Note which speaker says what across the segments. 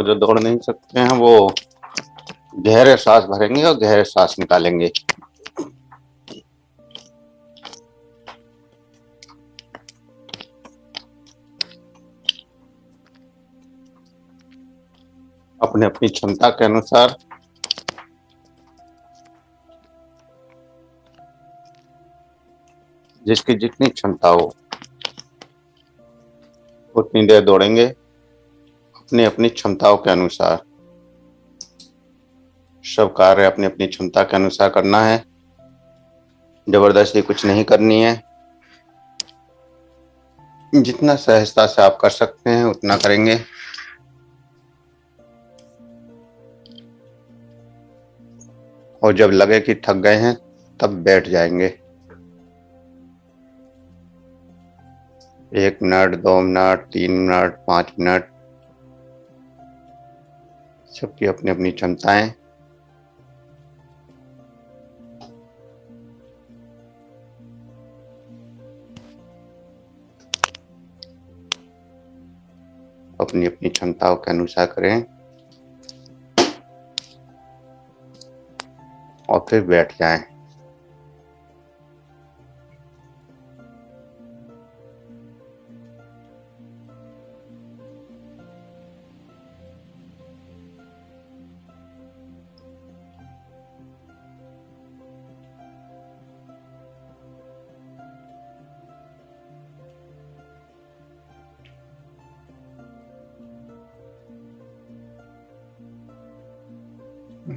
Speaker 1: और जो दौड़ नहीं सकते हैं वो गहरे सांस भरेंगे और गहरे सांस निकालेंगे। अपने अपनी क्षमता के अनुसार जिसकी जितनी क्षमता हो उतनी देर दौड़ेंगे। अपनी अपनी क्षमताओं के अनुसार सब कार्य अपनी अपनी क्षमता के अनुसार करना है। जबरदस्ती कुछ नहीं करनी है। जितना सहजता से आप कर सकते हैं उतना करेंगे। और जब लगे कि थक गए हैं तब बैठ जाएंगे। 1 मिनट, 2 मिनट, 3 मिनट, 5 मिनट, सबकी अपनी अपनी क्षमताएं। अपनी अपनी क्षमताओं के अनुसार करें और फिर बैठ जाएं।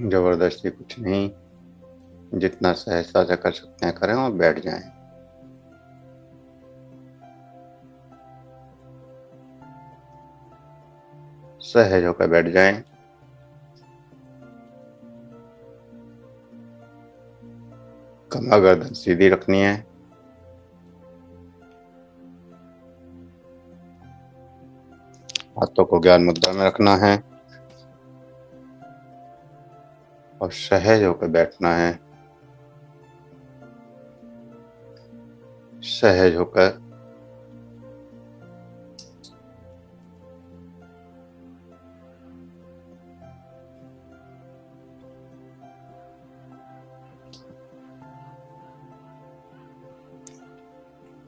Speaker 1: जबरदस्ती कुछ नहीं, जितना सहजता से कर सकते हैं करें और बैठ जाएं। सहज होकर बैठ जाएं। कमर गर्दन सीधी रखनी है। हाथों को ज्ञान मुद्रा में रखना है और सहज होकर बैठना है। सहज होकर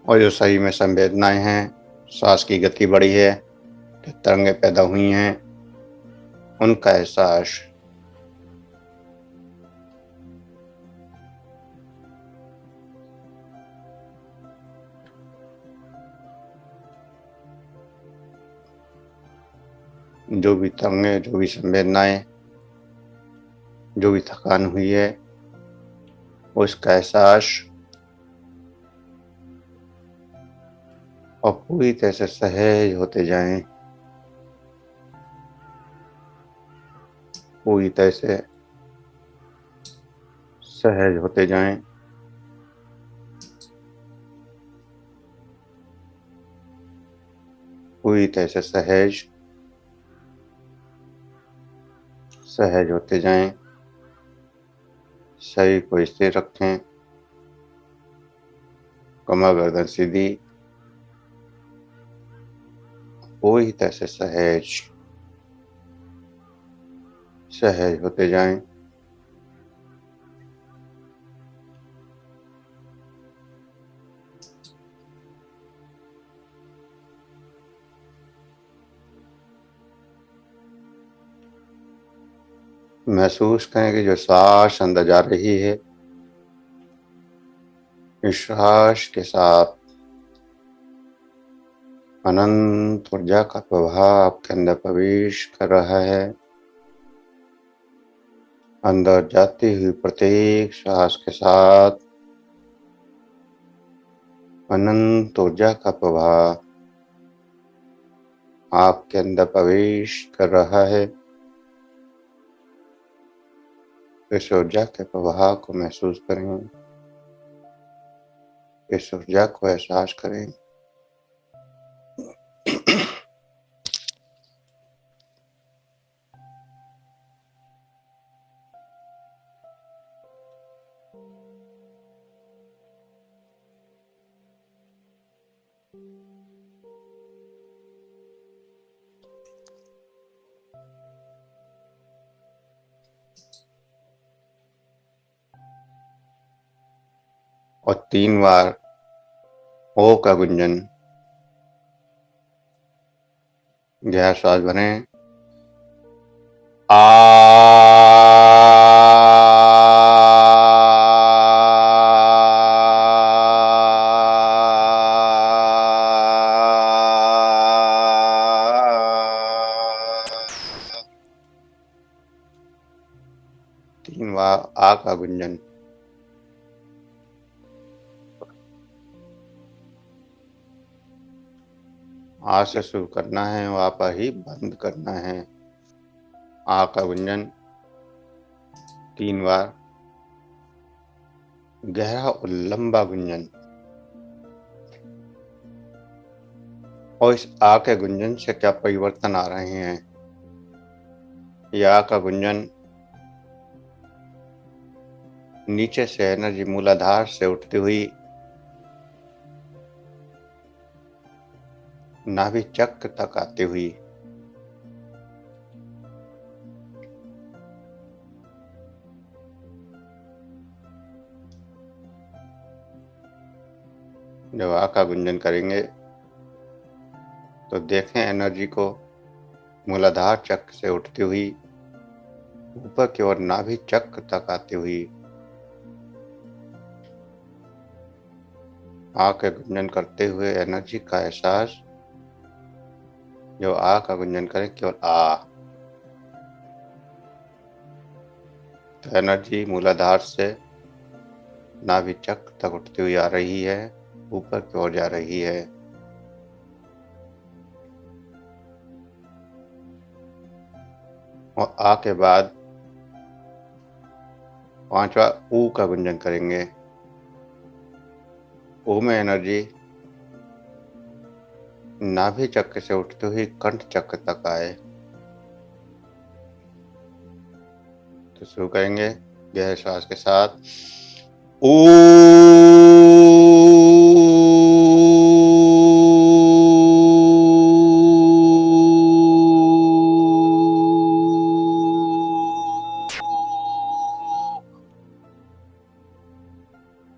Speaker 1: और जो शरीर में संवेदनाएं हैं, सांस की गति बढ़ी है, तरंगें पैदा हुई हैं, उनका एहसास। जो भी तरंगें, जो भी संवेदनाएं, जो भी थकान हुई है उसका एहसास और पूरी तरह से सहज होते जाएं। पूरी तरह से सहज होते जाएं। पूरी तरह से सहज सहज होते जाएं। शरीर को स्थिर रखें। कमर गर्दन सीधी। पूरी तरह से सहज सहज होते जाएं। महसूस करें कि जो सांस अंदर जा रही है, इस सांस के साथ अनंत ऊर्जा का प्रवाह आपके अंदर प्रवेश कर रहा है। अंदर जाती हुई प्रत्येक सांस के साथ अनंत ऊर्जा का प्रवाह आपके अंदर प्रवेश कर रहा है। इस ऊर्जा के प्रवाह को महसूस करें। इस ऊर्जा को एहसास करें। और 3 बार ओ का गुंजन। गहरा श्वास भरें। आ। तीन बार आ का गुंजन। आ से शुरू करना है, वहां पर ही बंद करना है। आ का गुंजन 3 बार, गहरा और लंबा गुंजन। और इस आ के गुंजन से क्या परिवर्तन आ रहे हैं? यह आ का गुंजन नीचे से एनर्जी मूलाधार से उठती हुई नाभि चक्र तक आती हुई जब आ का गुंजन करेंगे तो देखें एनर्जी को मूलाधार चक्र से उठती हुई ऊपर की ओर नाभि चक्र तक आती हुई आ के गुंजन करते हुए एनर्जी का एहसास। जो आ का गुंजन करें केवल आ, तो एनर्जी मूलाधार से नाभि चक्र तक उठती हुई आ रही है, ऊपर की ओर जा रही है। और आ के बाद 5वां ऊ का गुंजन करेंगे। ऊ में एनर्जी नाभि चक्र से उठती हुई कंठ चक्र तक आए। तो शुरू करेंगे गहरे श्वास के साथ। ऊ।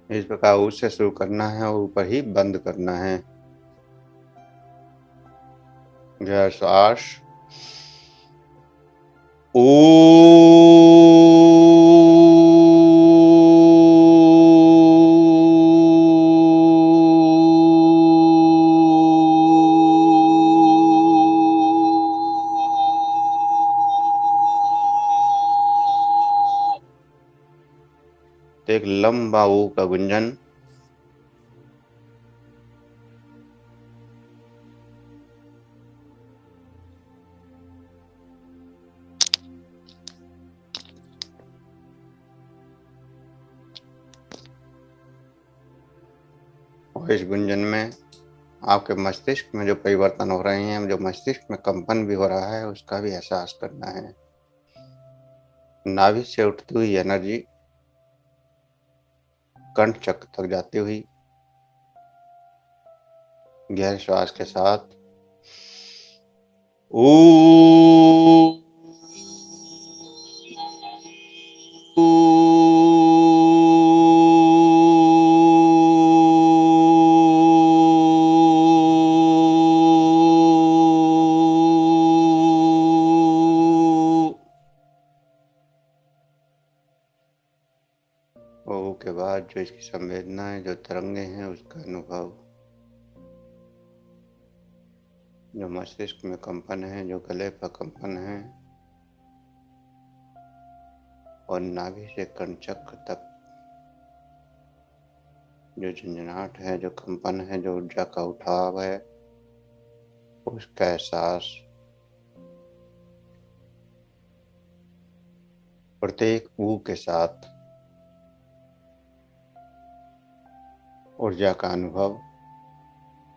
Speaker 1: इस प्रकार ऊ से शुरू करना है और ऊपर ही बंद करना है। गहरा श्वास। ऊ। एक लंबा ऊ का गुंजन। और इस गुंजन में आपके मस्तिष्क में जो परिवर्तन हो रहे हैं, जो मस्तिष्क में कंपन भी हो रहा है, उसका भी एहसास करना है। नाभि से उठती हुई एनर्जी कंठ चक्र तक जाती हुई गहरे श्वास के साथ। ऊ। ओ के बाद जो इसकी संवेदनाएं, जो तरंगे हैं, उसका अनुभव, जो मस्तिष्क में कंपन है, जो गले पर कंपन है और नाभि से कंचक्र तक जो झंझनाहट है, जो कंपन है, जो ऊर्जा का उठाव है, उसका एहसास। प्रत्येक ऊ के साथ ऊर्जा का अनुभव,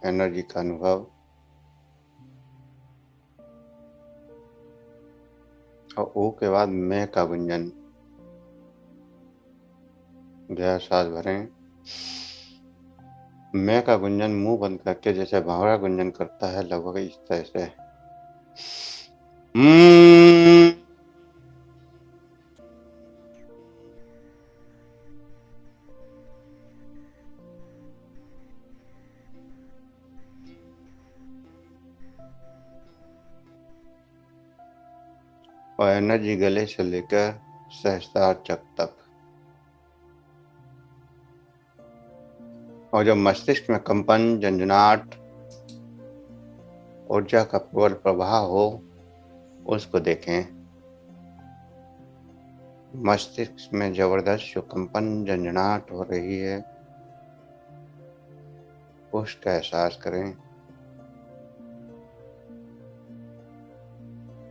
Speaker 1: एनर्जी का अनुभव। और ऊ के बाद मैं का गुंजन। गहरा सांस भरें। मैं का गुंजन मुंह बंद करके जैसे भंवरा गुंजन करता है, लगभग इस तरह से। और एनर्जी गले से लेकर सहस्त्रार चक्र तक। और जब मस्तिष्क में कंपन, झंझनाहट, ऊर्जा का प्रबल प्रवाह हो, उसको देखें। मस्तिष्क में जबरदस्त जो कंपन, झंझनाहट हो रही है, उसका एहसास करें।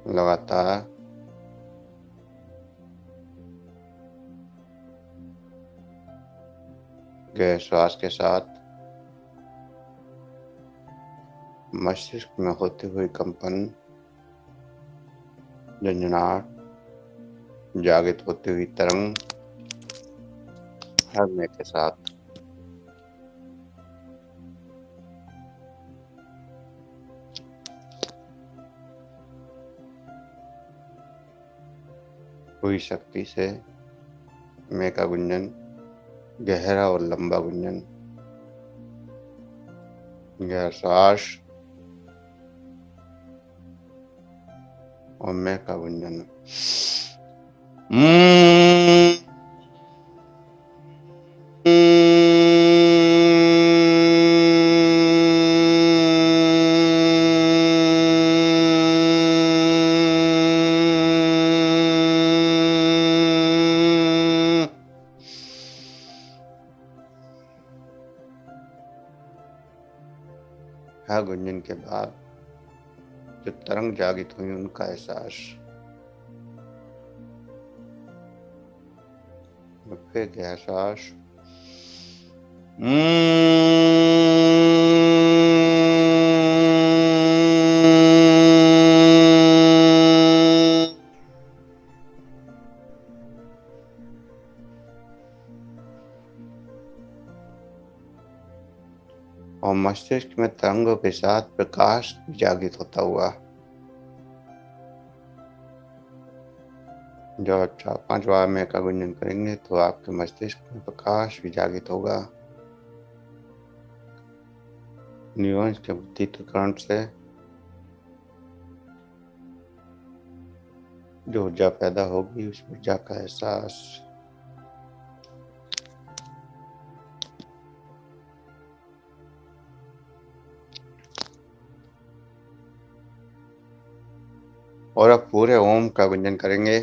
Speaker 1: लगातार गहरे श्वास के साथ मस्तिष्क में होती हुई कंपन, झंझनाहट, जागृत होती हुई तरंग हरने के साथ पूरी शक्ति से मैं का गुंजन, गहरा और लंबा गुंजन। गहरा श्वास और मैं का गुंजन। हर गुंजन के बाद जो तरंग जागृत हुई उनका एहसास। फिर गहरा श्वास और मस्तिष्क में तरंगों के साथ प्रकाश जागृत होता हुआ। जब आप 4-5 बार मैं का गुंजन करेंगे तो आपके मस्तिष्क में प्रकाश भी जागृत होगा। न्यूरॉन्स के विद्युत करंट से जो ऊर्जा पैदा होगी, उस ऊर्जा का एहसास। और अब पूरे ओम का गुंजन करेंगे।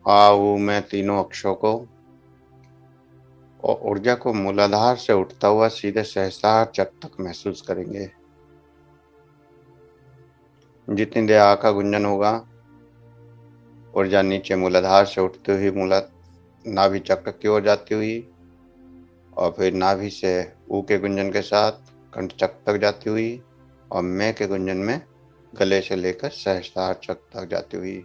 Speaker 1: आ ऊ मैं तीनों अक्षरों को और ऊर्जा को मूलाधार से उठता हुआ सीधे सहस्त्रार चक्र तक महसूस करेंगे। जितनी देर आ का गुंजन होगा, ऊर्जा नीचे मूलाधार से उठती हुई मूला नाभि चक्र की ओर जाती हुई और फिर नाभि से ऊ के गुंजन के साथ कंठ चक्र तक जाती हुई और मैं के गुंजन में गले से लेकर सहस्त्रार चक्र तक जाती हुई।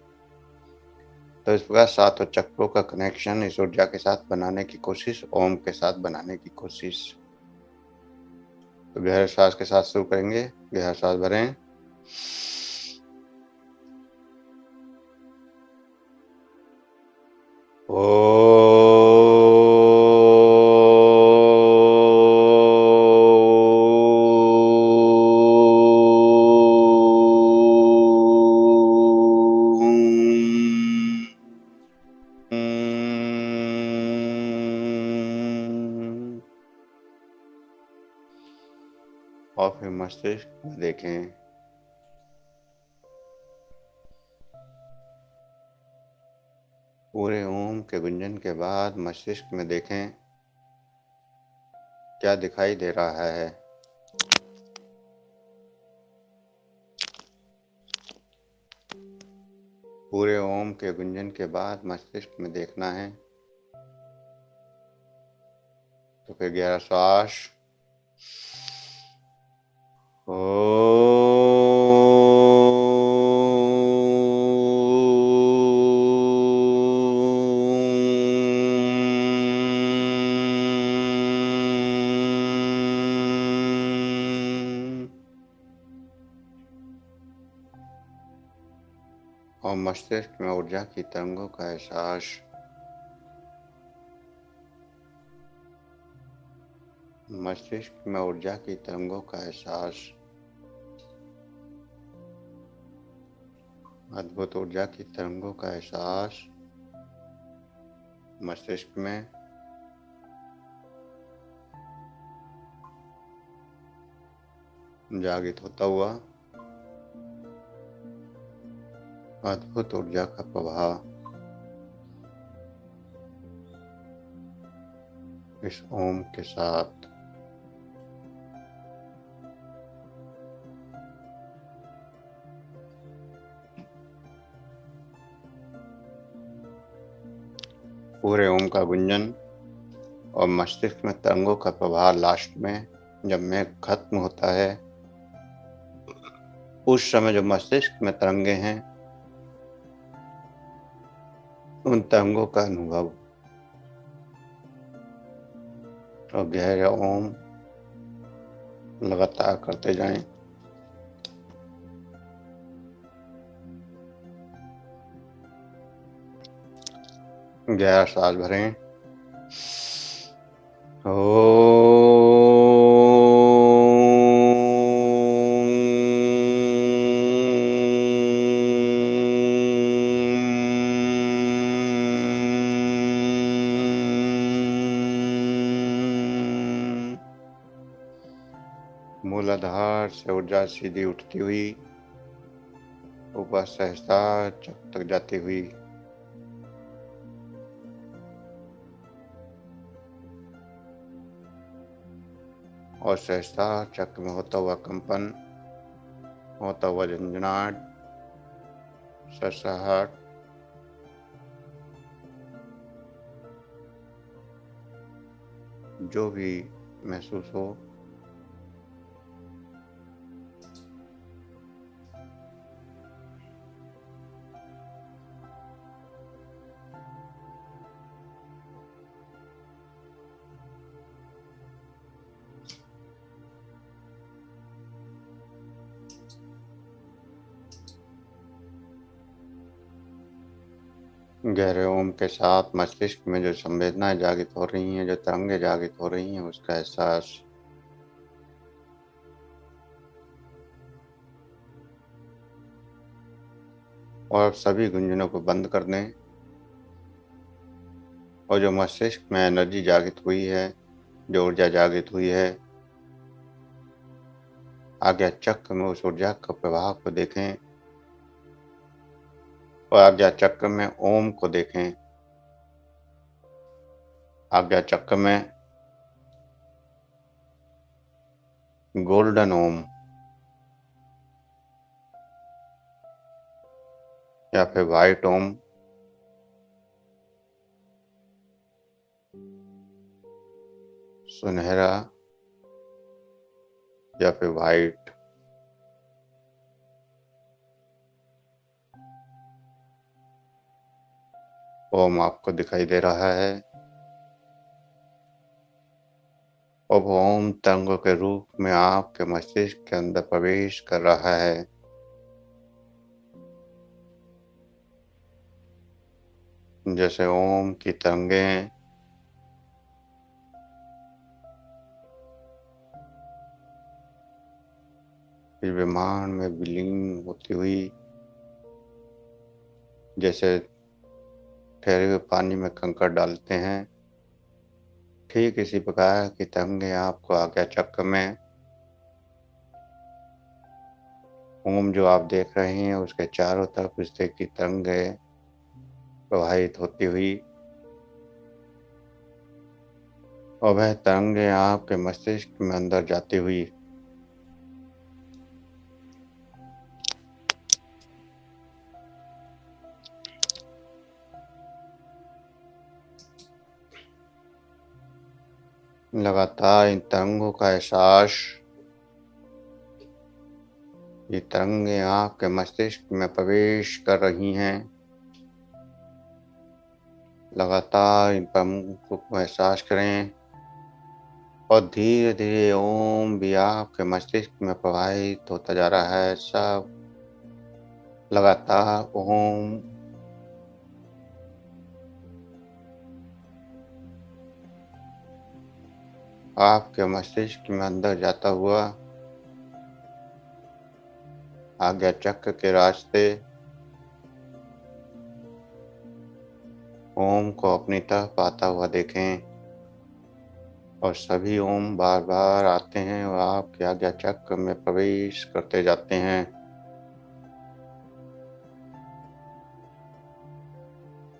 Speaker 1: तो इस प्रकार सातों चक्रों का कनेक्शन इस ऊर्जा के साथ बनाने की कोशिश, ओम के साथ बनाने की कोशिश। तो गहरे श्वास के साथ शुरू करेंगे। गहरा श्वास भरें और फिर मस्तिष्क में देखें। पूरे ओम के गुंजन के बाद मस्तिष्क में देखें क्या दिखाई दे रहा है। पूरे ओम के गुंजन के बाद मस्तिष्क में देखना है। तो फिर गहरा श्वास और मस्तिष्क में ऊर्जा की तरंगों का एहसास। मस्तिष्क में ऊर्जा की तरंगों का एहसास। अद्भुत ऊर्जा की तरंगों का एहसास मस्तिष्क में जागृत होता हुआ अद्भुत ऊर्जा का प्रवाह इस ओम के साथ पूरे ओम का गुंजन और मस्तिष्क में तरंगों का प्रवाह लास्ट में जब मेघ खत्म होता है, उस समय जो मस्तिष्क में तरंगे हैं, उन तरंगों का अनुभव और गहरे ओम लगातार करते जाएं। गहरा सांस भरें। मूलाधार से ऊर्जा सीधी उठती हुई ऊपर सहसा चक तक जाती हुई और सहसा चक्र में होता हुआ कंपन, होता हुआ झंझनाहट, सरसराहट, जो भी महसूस हो, गहरे ओम के साथ मस्तिष्क में जो संवेदनाएं जागृत हो रही हैं, जो तरंगें जागृत हो रही हैं, उसका एहसास और सभी गुंजनों को बंद कर दें और जो मस्तिष्क में एनर्जी जागृत हुई है, जो ऊर्जा जागृत हुई है, आज्ञा चक्र में उस ऊर्जा का प्रवाह को देखें और आज्ञा चक्र में ओम को देखें। आज्ञा चक्र में गोल्डन ओम या फिर व्हाइट ओम, सुनहरा या फिर व्हाइट ओम आपको दिखाई दे रहा है। अब ओम तरंगों के रूप में आपके मस्तिष्क के अंदर प्रवेश कर रहा है। जैसे ओम की तरंगें इस ब्रह्मांड में विलीन होती हुई, जैसे ठहरे हुए पानी में कंकड़ डालते हैं, ठीक इसी प्रकार की तरंगें आपको आज्ञा चक्र में ओम जो आप देख रहे हैं उसके चारों तरफ इस तरह की तरंगें प्रवाहित होती हुई और वह तरंगें आपके मस्तिष्क में अंदर जाती हुई लगातार इन तरंगों का एहसास, ये तरंगें आपके मस्तिष्क में प्रवेश कर रही हैं। लगातार इन तरंगों को एहसास करें और धीरे धीरे ओम भी आपके मस्तिष्क में प्रवाहित होता जा रहा है। सब लगातार ओम आपके मस्तिष्क में अंदर जाता हुआ आज्ञा चक्र के रास्ते ओम को अपनी तरफ आता हुआ देखें और सभी ओम बार बार आते हैं और आपके आज्ञा चक्र में प्रवेश करते जाते हैं।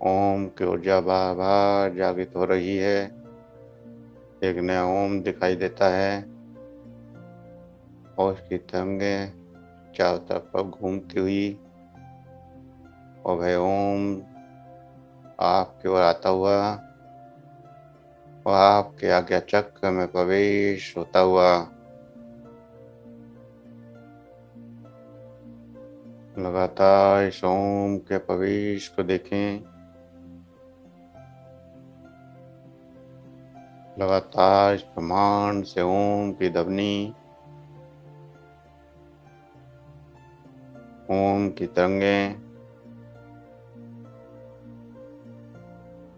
Speaker 1: ओम की ऊर्जा बार बार जागृत हो रही है। एक नया ओम दिखाई देता है और उसकी तरंगें चारों तरफ पर घूमती हुई और वह ओम आपकी ओर आता हुआ और आपके आज्ञा चक्र में प्रवेश होता हुआ लगातार इस ओम के प्रवेश को देखें। लगातार इस ब्रह्मांड से ओम की ध्वनि, ओम की तरंगें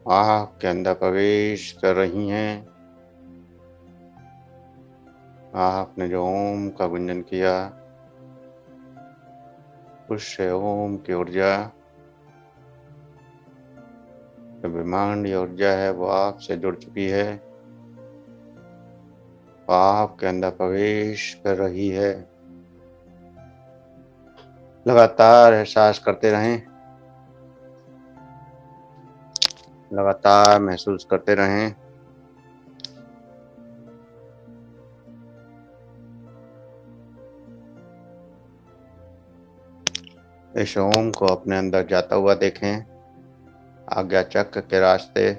Speaker 1: आपके अंदर प्रवेश कर रही हैं। आपने जो ओम का गुंजन किया उससे ओम की ऊर्जा, जो ब्रह्मांडीय ऊर्जा है वो आपसे जुड़ चुकी है, वो आपके अंदर प्रवेश कर रही है। लगातार एहसास करते रहें, लगातार महसूस करते रहें। इस ओम को अपने अंदर जाता हुआ देखें, आज्ञा चक्र के रास्ते,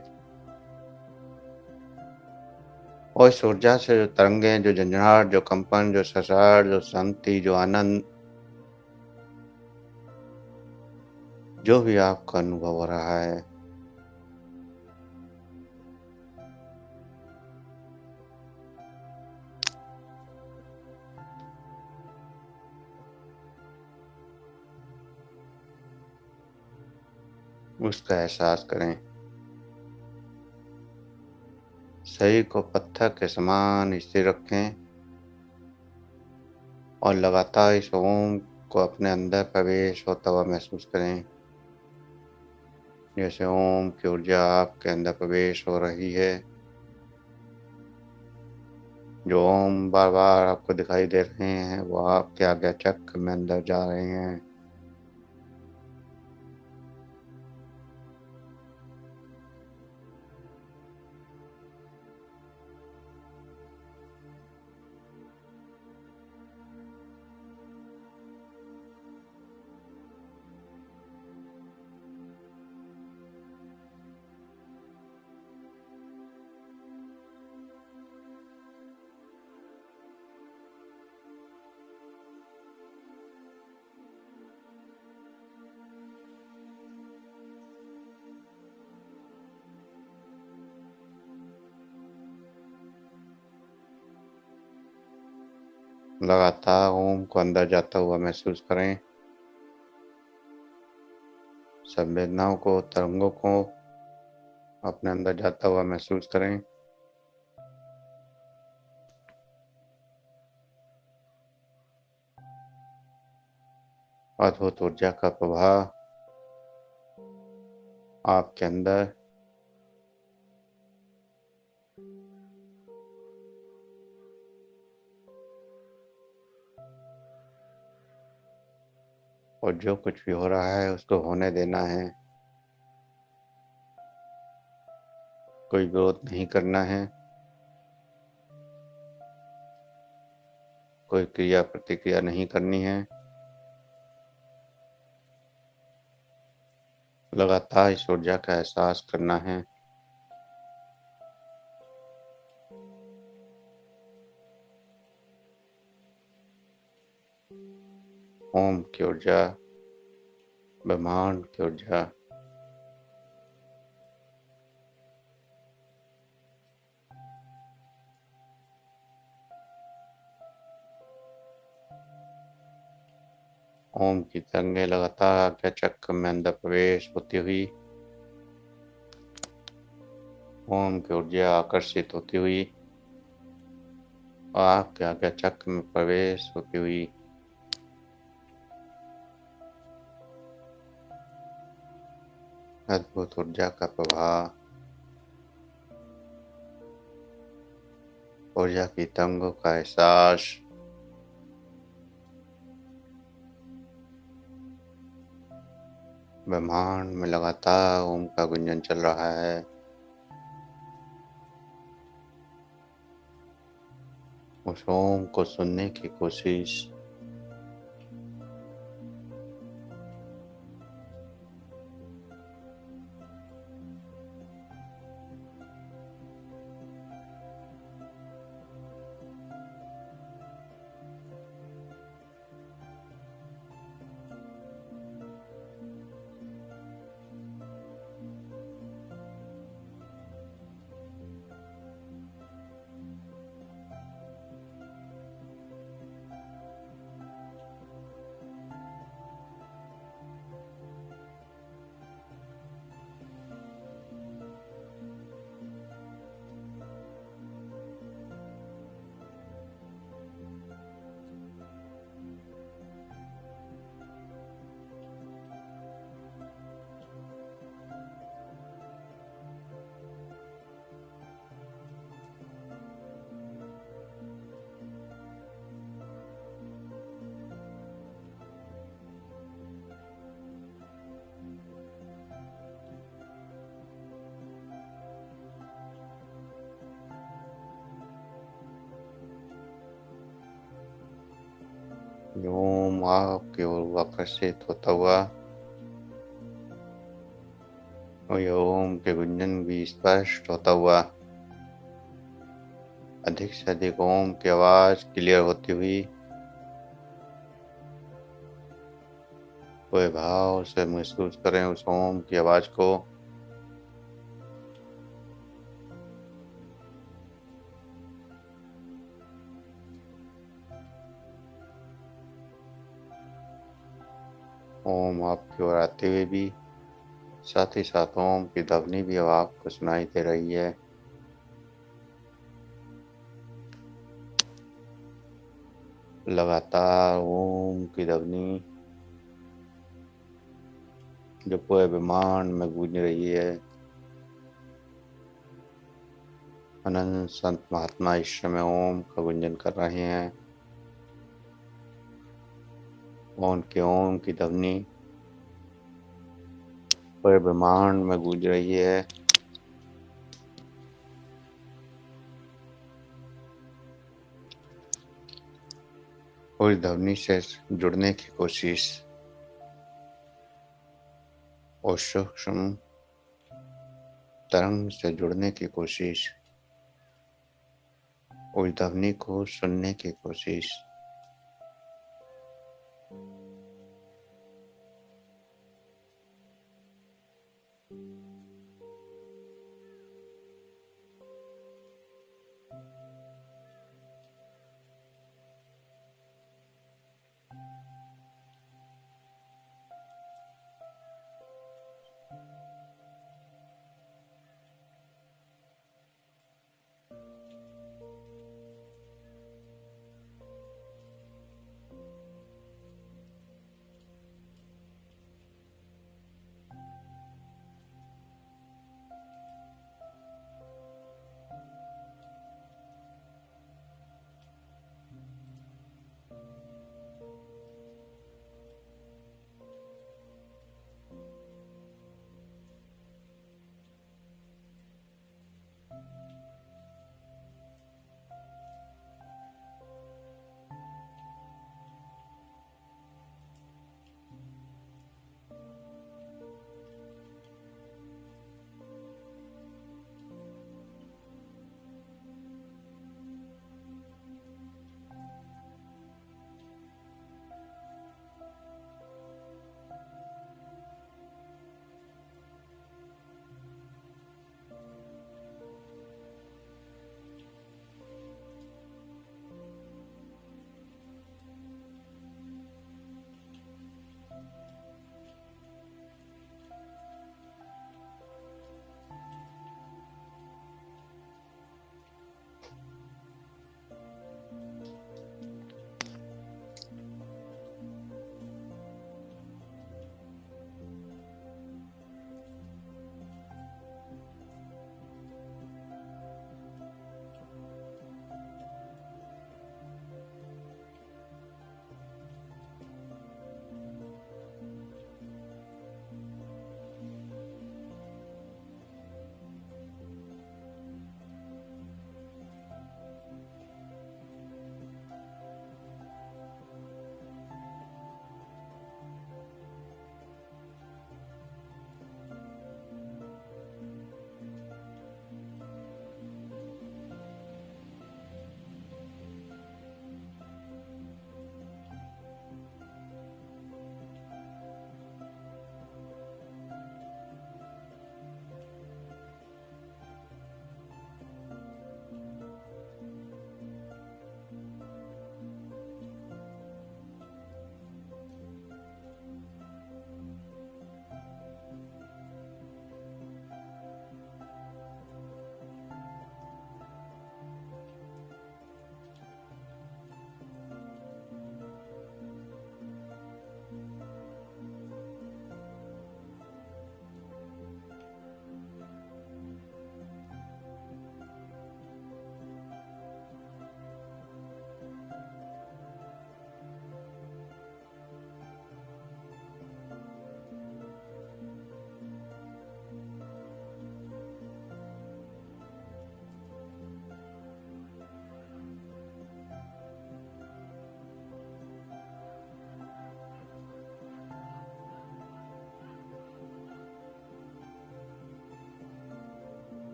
Speaker 1: और इस ऊर्जा से जो तरंगें, जो झंझनाहट, जो कंपन, जो ससार, जो शांति, जो आनंद, जो भी आपका अनुभव हो रहा है, उसका एहसास करें। शरीर को पत्थर के समान स्थिर रखें और लगातार इस ओम को अपने अंदर प्रवेश होता हुआ महसूस करें। जैसे ओम की ऊर्जा आपके अंदर प्रवेश हो रही है, जो ओम बार बार आपको दिखाई दे रहे हैं वो आपके आज्ञा चक्र में अंदर जा रहे हैं। लगातार ओम को अंदर जाता हुआ महसूस करें। संवेदनाओं को, तरंगों को अपने अंदर जाता हुआ महसूस करें। अद्भुत ऊर्जा का प्रभाव आपके अंदर और जो कुछ भी हो रहा है उसको होने देना है। कोई विरोध नहीं करना है, कोई क्रिया प्रतिक्रिया नहीं करनी है। लगातार इस ऊर्जा का एहसास करना है। ओम की ऊर्जा, ब्रह्मांड की ऊर्जा, ओम की तरंगें लगातार आज्ञा चक्र में अंदर प्रवेश होती हुई, ओम की ऊर्जा आकर्षित होती हुई और आपके आज्ञा चक्र में प्रवेश होती हुई अद्भुत ऊर्जा का प्रवाह, ऊर्जा की तरंगों का एहसास, ब्रह्मांड में लगातार ओम का गुंजन चल रहा है। उस ओम को सुनने की कोशिश, ओम आपकी ओर आकर्षित होता हुआ और यह ओम के गुंजन भी स्पष्ट होता हुआ अधिक से अधिक ओम की आवाज क्लियर होती हुई पूरे भाव से महसूस करें उस ओम की आवाज को। ओम आपकी ओर आते हुए भी साथ ही साथ ओम की ध्वनि भी अब आपको सुनाई दे रही है। लगातार ओम की ध्वनि जो पूरे ब्रह्मांड में गूंज रही है। अनंत संत महात्मा इस समय ओम का गुंजन कर रहे हैं। उनके ओम की ध्वनि पूरे ब्रह्मांड में गूंज रही है। उस ध्वनि से जुड़ने की कोशिश, उस सूक्ष्म तरंग से जुड़ने की कोशिश, उस ध्वनि को सुनने की कोशिश।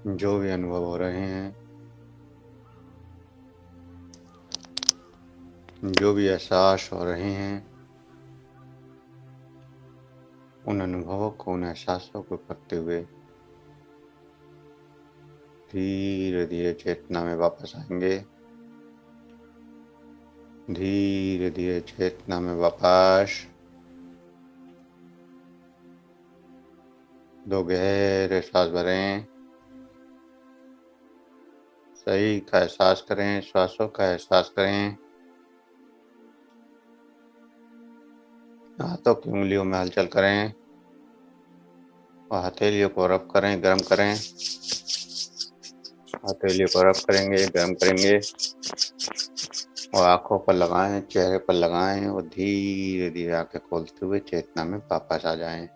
Speaker 1: जो भी अनुभव हो रहे हैं, जो भी एहसास हो रहे हैं, उन अनुभवों को, उन एहसासों को करते हुए धीरे धीरे चेतना में वापस आएंगे। धीरे धीरे चेतना में वापस। 2 गहरे सांस भरें। सही का एहसास करें, श्वासों का एहसास करें। हाथों की उंगलियों में हलचल करें और हथेलियों को रब करें, गर्म करें। हथेलियों को रब करेंगे, गर्म करेंगे और आंखों पर लगाएं, चेहरे पर लगाएं और धीरे धीरे आंखें खोलते हुए चेतना में वापस आ जाएं।